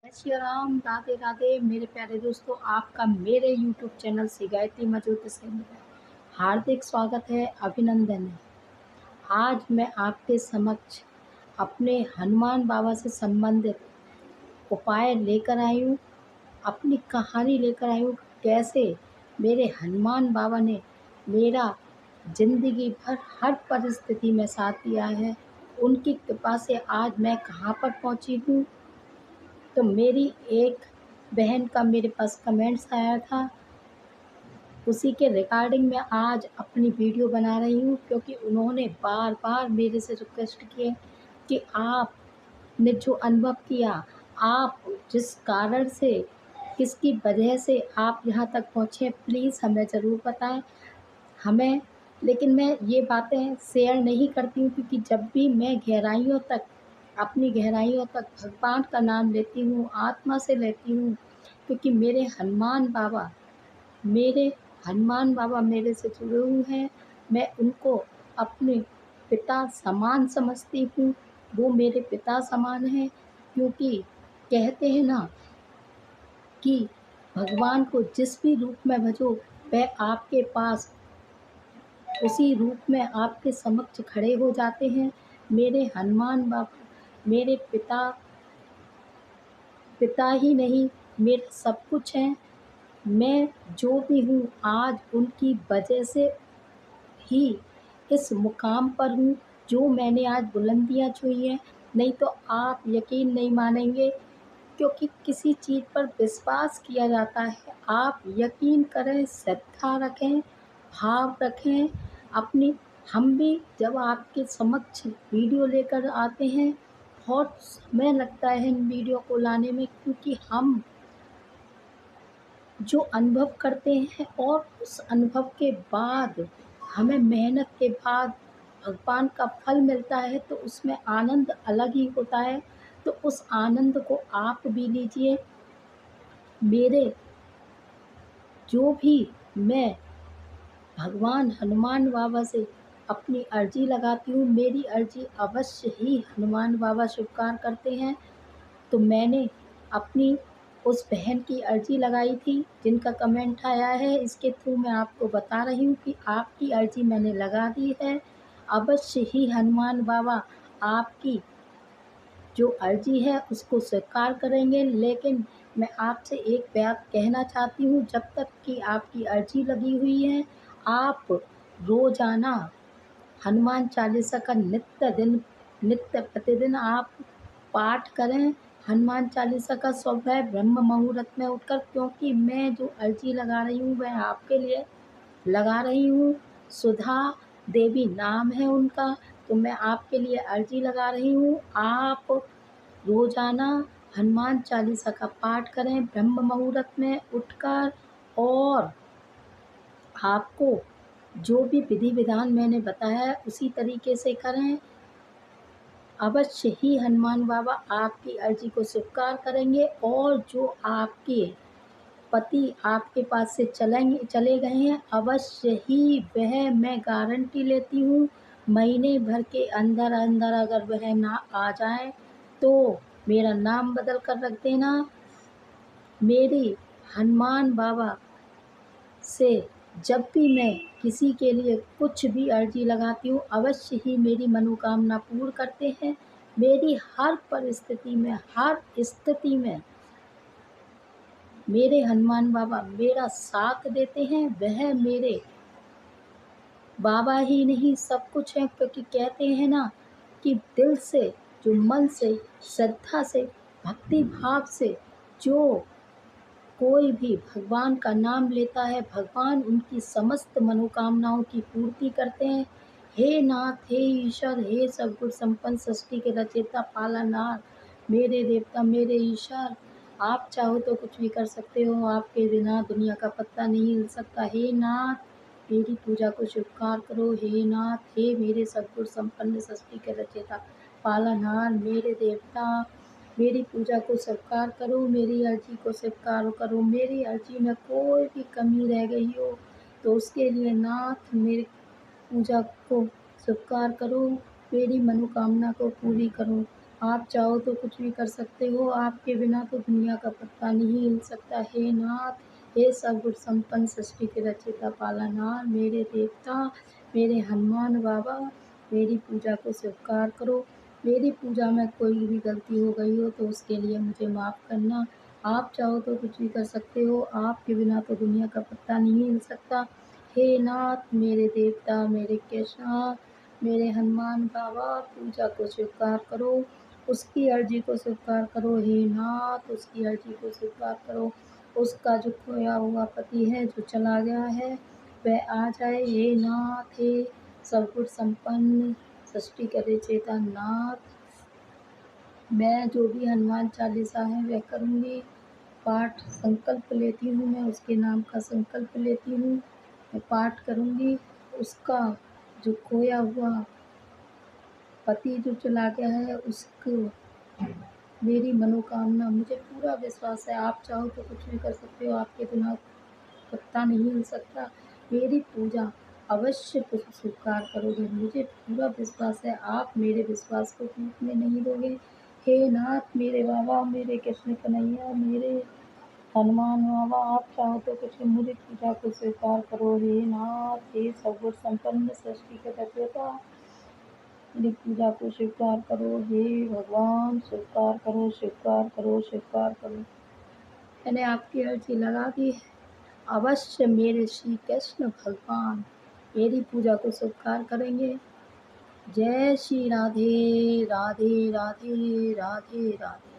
जय श्री राम, राधे राधे मेरे प्यारे दोस्तों। आपका मेरे यूट्यूब चैनल से गायत्री मजूत से मेरा हार्दिक स्वागत है, अभिनंदन है। आज मैं आपके समक्ष अपने हनुमान बाबा से संबंधित उपाय लेकर आई हूँ, अपनी कहानी लेकर आई हूँ। कैसे मेरे हनुमान बाबा ने मेरा ज़िंदगी भर हर परिस्थिति में साथ दिया है। उनकी कृपा से आज मैं कहाँ पर पहुँची हूँ। तो मेरी एक बहन का मेरे पास कमेंट्स आया था, उसी के रिगार्डिंग मैं आज अपनी वीडियो बना रही हूँ, क्योंकि उन्होंने बार बार मेरे से रिक्वेस्ट किए कि आपने जो अनुभव किया, आप जिस कारण से, किसकी वजह से आप यहाँ तक पहुँचे, प्लीज़ हमें ज़रूर बताएं हमें। लेकिन मैं ये बातें शेयर नहीं करती हूँ, क्योंकि जब भी मैं गहराइयों तक, अपनी गहराइयों तक भगवान का नाम लेती हूँ, आत्मा से लेती हूँ, क्योंकि मेरे हनुमान बाबा मेरे से जुड़े हुए हैं। मैं उनको अपने पिता समान समझती हूँ, वो मेरे पिता समान हैं। क्योंकि कहते हैं ना कि भगवान को जिस भी रूप में भजो, वह आपके पास उसी रूप में आपके समक्ष खड़े हो जाते हैं। मेरे हनुमान बाबा मेरे पिता ही नहीं, मेरा सब कुछ हैं। मैं जो भी हूँ आज उनकी वजह से ही इस मुकाम पर हूँ, जो मैंने आज बुलंदियाँ छुई हैं। नहीं तो आप यकीन नहीं मानेंगे, क्योंकि किसी चीज़ पर विश्वास किया जाता है। आप यकीन करें, श्रद्धा रखें, भाव रखें अपनी। हम भी जब आपके समक्ष वीडियो लेकर आते हैं, बहुत समय लगता है इन वीडियो को लाने में, क्योंकि हम जो अनुभव करते हैं और उस अनुभव के बाद हमें मेहनत के बाद भगवान का फल मिलता है, तो उसमें आनंद अलग ही होता है। तो उस आनंद को आप भी लीजिए। मेरे जो भी मैं भगवान हनुमान बाबा से अपनी अर्जी लगाती हूँ, मेरी अर्जी अवश्य ही हनुमान बाबा स्वीकार करते हैं। तो मैंने अपनी उस बहन की अर्जी लगाई थी, जिनका कमेंट आया है, इसके थ्रू मैं आपको बता रही हूँ कि आपकी अर्जी मैंने लगा दी है। अवश्य ही हनुमान बाबा आपकी जो अर्जी है उसको स्वीकार करेंगे। लेकिन मैं आपसे एक बात कहना चाहती हूँ, जब तक कि आपकी अर्जी लगी हुई है, आप रोज़ाना हनुमान चालीसा का नित्य प्रतिदिन आप पाठ करें। हनुमान चालीसा का सुबह ब्रह्म मुहूर्त में उठकर, क्योंकि मैं जो अर्जी लगा रही हूँ वह आपके लिए लगा रही हूँ। सुधा देवी नाम है उनका। तो मैं आपके लिए अर्जी लगा रही हूँ, आप रोज़ाना हनुमान चालीसा का पाठ करें ब्रह्म मुहूर्त में उठकर। और आपको जो भी विधि विधान मैंने बताया है उसी तरीके से करें। अवश्य ही हनुमान बाबा आपकी अर्जी को स्वीकार करेंगे। और जो आपके पति आपके पास से चले गए हैं, अवश्य ही वह, मैं गारंटी लेती हूँ, महीने भर के अंदर अंदर अगर वह ना आ जाए तो मेरा नाम बदल कर रख देना। मेरी हनुमान बाबा से जब भी मैं किसी के लिए कुछ भी अर्जी लगाती हूँ, अवश्य ही मेरी मनोकामना पूर्ण करते हैं। मेरी हर परिस्थिति में, हर स्थिति में मेरे हनुमान बाबा मेरा साथ देते हैं। वह मेरे बाबा ही नहीं, सब कुछ है। क्योंकि कहते हैं ना कि दिल से, जो मन से, श्रद्धा से, भक्ति भाव से जो कोई भी भगवान का नाम लेता है, भगवान उनकी समस्त मनोकामनाओं की पूर्ति करते हैं। हे नाथ, हे ईश्वर, हे सद्गुरु संपन्न सृष्टि के रचयिता पालनहार, मेरे देवता, मेरे ईश्वर, आप चाहो तो कुछ भी कर सकते हो, आपके बिना दुनिया का पत्ता नहीं हिल सकता। हे नाथ, मेरी पूजा को स्वीकार करो। हे नाथ, हे मेरे सद्गुरु संपन्न सृष्टि के रचयिता पालनहार, मेरे देवता, मेरी पूजा को स्वीकार करो, मेरी अर्जी को स्वीकार करो। मेरी अर्जी में कोई भी कमी रह गई हो तो उसके लिए नाथ मेरी पूजा को स्वीकार करो, मेरी मनोकामना को पूरी करो। आप चाहो तो कुछ भी कर सकते हो, आपके बिना तो दुनिया का पत्ता नहीं हिल सकता। हे नाथ, हे सद्गुण संपन्न सृष्टि के रचयिता पालनहार, मेरे देवता, मेरे हनुमान बाबा, मेरी पूजा को स्वीकार करो। मेरी पूजा में कोई भी गलती हो गई हो तो उसके लिए मुझे माफ़ करना। आप चाहो तो कुछ भी कर सकते हो, आपके बिना तो दुनिया का पत्ता नहीं हिल सकता। हे नाथ, मेरे देवता, मेरे कृष्णा, मेरे हनुमान बाबा, पूजा को स्वीकार करो। उसकी अर्जी को स्वीकार करो। हे नाथ, उसकी अर्जी को स्वीकार करो। उसका जो खोया हुआ पति है, जो चला गया है, वह आ जाए। हे नाथ, हे सद्गुण संपन्न सृष्टि के रचयिता नाथ, मैं जो भी हनुमान चालीसा है वह करूँगी। पाठ संकल्प लेती हूँ, मैं उसके नाम का संकल्प लेती हूँ, मैं पाठ करूँगी। उसका जो खोया हुआ पति जो चला गया है, उसको मेरी मनोकामना, मुझे पूरा विश्वास है। आप चाहो तो कुछ भी कर सकते हो, आपके बिना पत्ता नहीं हिल सकता। मेरी पूजा अवश्य स्वीकार करोगे, मुझे पूरा विश्वास है। आप मेरे विश्वास को टूटने नहीं दोगे। हे नाथ, मेरे बाबा, मेरे कृष्ण कन्हैया, मेरे हनुमान बाबा, आप चाहो तो कुछ मुझे पूजा को स्वीकार करो। हे नाथ, हे सद्गुण संपन्न सृष्टि के रचयिता, मेरी पूजा को स्वीकार करो। हे भगवान, स्वीकार करो, स्वीकार करो, स्वीकार करो। मैंने आपकी अर्जी लगा दी है। अवश्य मेरे श्री कृष्ण भगवान मेरी पूजा को स्वीकार करेंगे। जय श्री राधे राधे राधे राधे राधे।